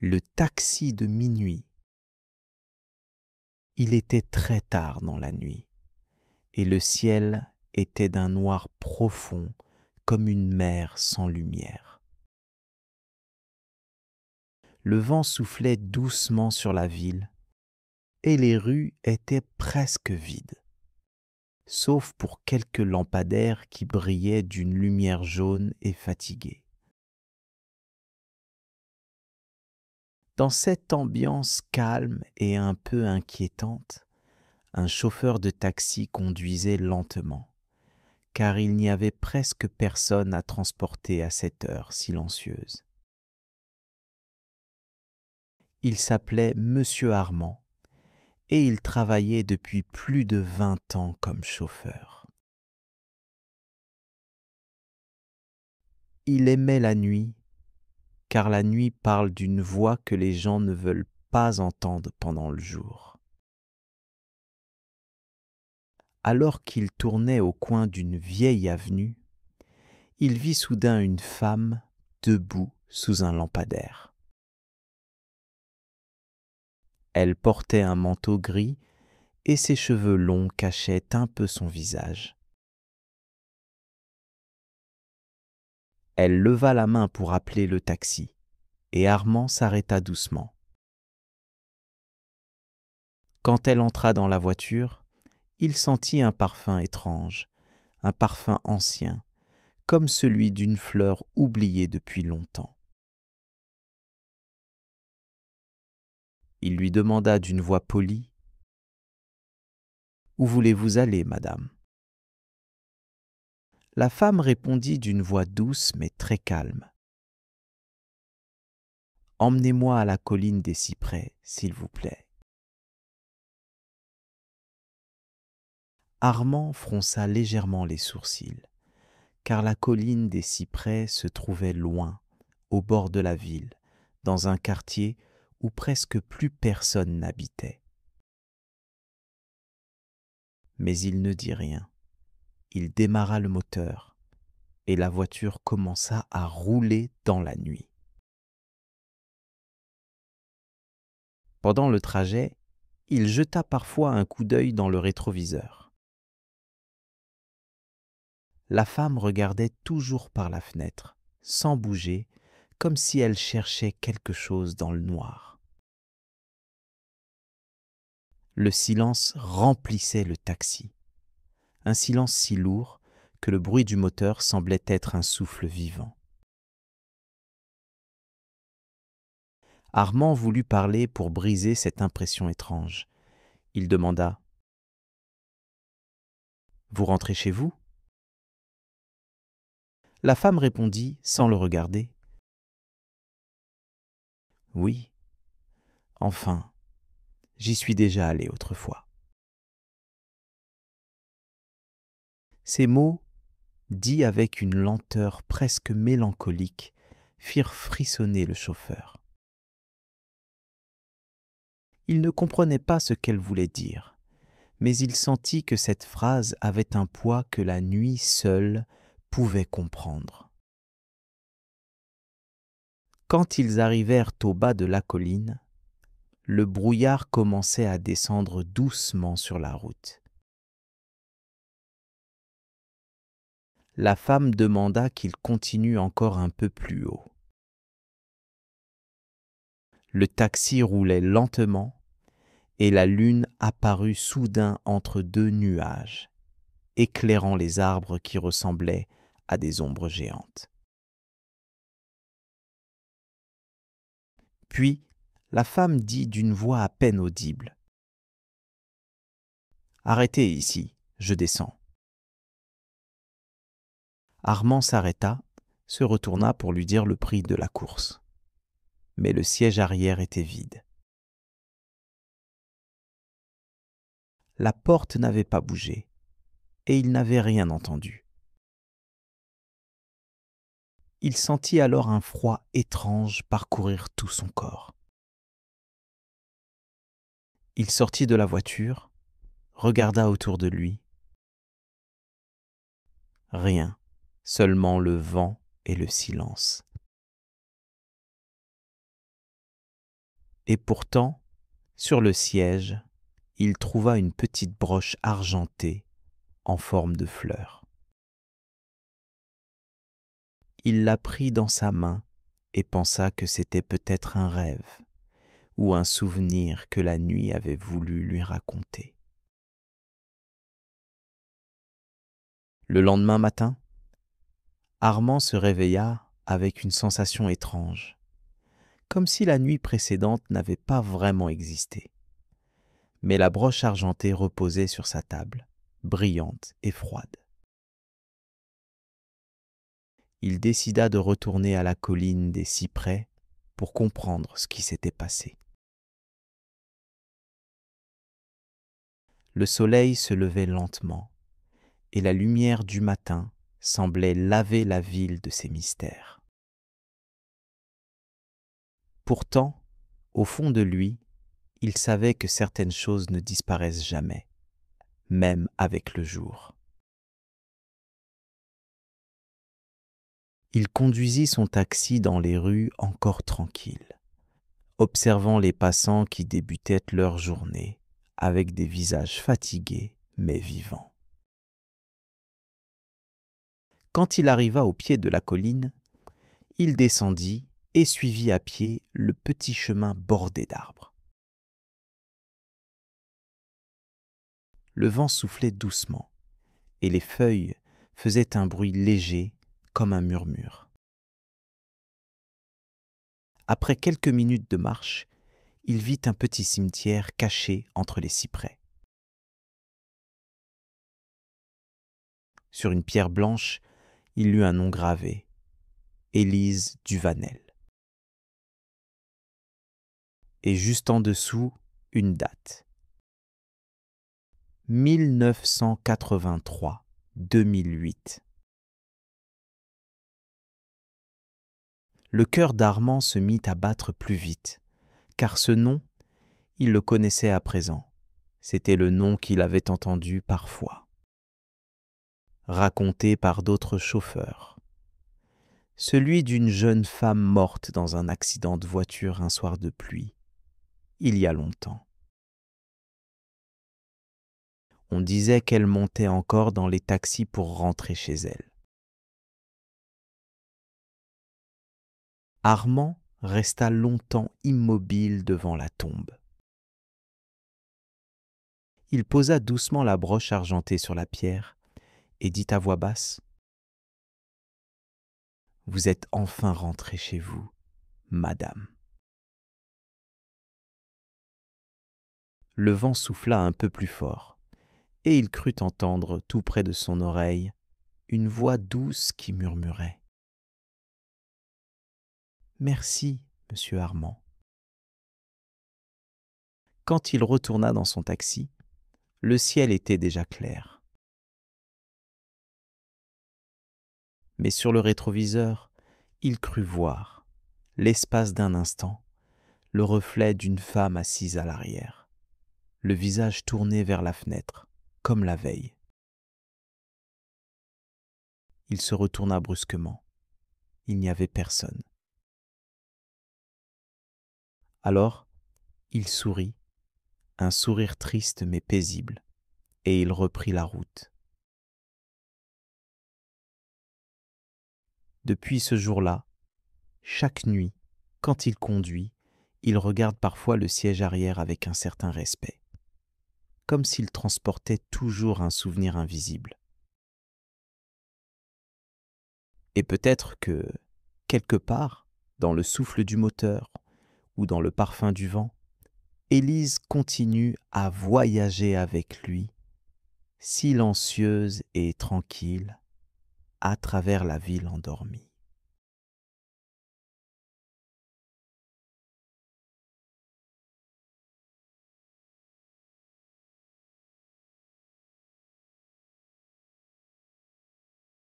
Le taxi de minuit. Il était très tard dans la nuit, et le ciel était d'un noir profond comme une mer sans lumière. Le vent soufflait doucement sur la ville, et les rues étaient presque vides, sauf pour quelques lampadaires qui brillaient d'une lumière jaune et fatiguée. Dans cette ambiance calme et un peu inquiétante, un chauffeur de taxi conduisait lentement, car il n'y avait presque personne à transporter à cette heure silencieuse. Il s'appelait Monsieur Armand et il travaillait depuis plus de 20 ans comme chauffeur. Il aimait la nuit, car la nuit parle d'une voix que les gens ne veulent pas entendre pendant le jour. Alors qu'il tournait au coin d'une vieille avenue, il vit soudain une femme debout sous un lampadaire. Elle portait un manteau gris et ses cheveux longs cachaient un peu son visage. Elle leva la main pour appeler le taxi, et Armand s'arrêta doucement. Quand elle entra dans la voiture, il sentit un parfum étrange, un parfum ancien, comme celui d'une fleur oubliée depuis longtemps. Il lui demanda d'une voix polie : « Où voulez-vous aller, madame ?» La femme répondit d'une voix douce mais très calme : « Emmenez-moi à la colline des cyprès, s'il vous plaît. » Armand fronça légèrement les sourcils, car la colline des cyprès se trouvait loin, au bord de la ville, dans un quartier où presque plus personne n'habitait. Mais il ne dit rien. Il démarra le moteur, et la voiture commença à rouler dans la nuit. Pendant le trajet, il jeta parfois un coup d'œil dans le rétroviseur. La femme regardait toujours par la fenêtre, sans bouger, comme si elle cherchait quelque chose dans le noir. Le silence remplissait le taxi, un silence si lourd que le bruit du moteur semblait être un souffle vivant. Armand voulut parler pour briser cette impression étrange. Il demanda : « Vous rentrez chez vous ? » La femme répondit sans le regarder : « Oui, enfin, j'y suis déjà allé autrefois. » Ces mots, dits avec une lenteur presque mélancolique, firent frissonner le chauffeur. Il ne comprenait pas ce qu'elle voulait dire, mais il sentit que cette phrase avait un poids que la nuit seule pouvait comprendre. Quand ils arrivèrent au bas de la colline, le brouillard commençait à descendre doucement sur la route. La femme demanda qu'il continue encore un peu plus haut. Le taxi roulait lentement et la lune apparut soudain entre deux nuages, éclairant les arbres qui ressemblaient à des ombres géantes. Puis, la femme dit d'une voix à peine audible : « Arrêtez ici, je descends. » Armand s'arrêta, se retourna pour lui dire le prix de la course. Mais le siège arrière était vide. La porte n'avait pas bougé, et il n'avait rien entendu. Il sentit alors un froid étrange parcourir tout son corps. Il sortit de la voiture, regarda autour de lui. Rien, seulement le vent et le silence. Et pourtant, sur le siège, il trouva une petite broche argentée en forme de fleur. Il la prit dans sa main et pensa que c'était peut-être un rêve ou un souvenir que la nuit avait voulu lui raconter. Le lendemain matin, Armand se réveilla avec une sensation étrange, comme si la nuit précédente n'avait pas vraiment existé. Mais la broche argentée reposait sur sa table, brillante et froide. Il décida de retourner à la colline des cyprès pour comprendre ce qui s'était passé. Le soleil se levait lentement et la lumière du matin semblait laver la ville de ses mystères. Pourtant, au fond de lui, il savait que certaines choses ne disparaissent jamais, même avec le jour. Il conduisit son taxi dans les rues encore tranquilles, observant les passants qui débutaient leur journée avec des visages fatigués mais vivants. Quand il arriva au pied de la colline, il descendit et suivit à pied le petit chemin bordé d'arbres. Le vent soufflait doucement et les feuilles faisaient un bruit léger comme un murmure. Après quelques minutes de marche, il vit un petit cimetière caché entre les cyprès. Sur une pierre blanche, il lut un nom gravé, Élise Duvanel. Et juste en dessous, une date. 1983-2008. Le cœur d'Armand se mit à battre plus vite, car ce nom, il le connaissait à présent. C'était le nom qu'il avait entendu parfois, raconté par d'autres chauffeurs. Celui d'une jeune femme morte dans un accident de voiture un soir de pluie, il y a longtemps. On disait qu'elle montait encore dans les taxis pour rentrer chez elle. Armand resta longtemps immobile devant la tombe. Il posa doucement la broche argentée sur la pierre et dit à voix basse : « Vous êtes enfin rentrée chez vous, madame. » Le vent souffla un peu plus fort, et il crut entendre tout près de son oreille une voix douce qui murmurait : « Merci, monsieur Armand. » Quand il retourna dans son taxi, le ciel était déjà clair. Mais sur le rétroviseur, il crut voir, l'espace d'un instant, le reflet d'une femme assise à l'arrière, le visage tourné vers la fenêtre, comme la veille. Il se retourna brusquement. Il n'y avait personne. Alors, il sourit, un sourire triste mais paisible, et il reprit la route. Depuis ce jour-là, chaque nuit, quand il conduit, il regarde parfois le siège arrière avec un certain respect, comme s'il transportait toujours un souvenir invisible. Et peut-être que, quelque part, dans le souffle du moteur ou dans le parfum du vent, Élise continue à voyager avec lui, silencieuse et tranquille, à travers la ville endormie.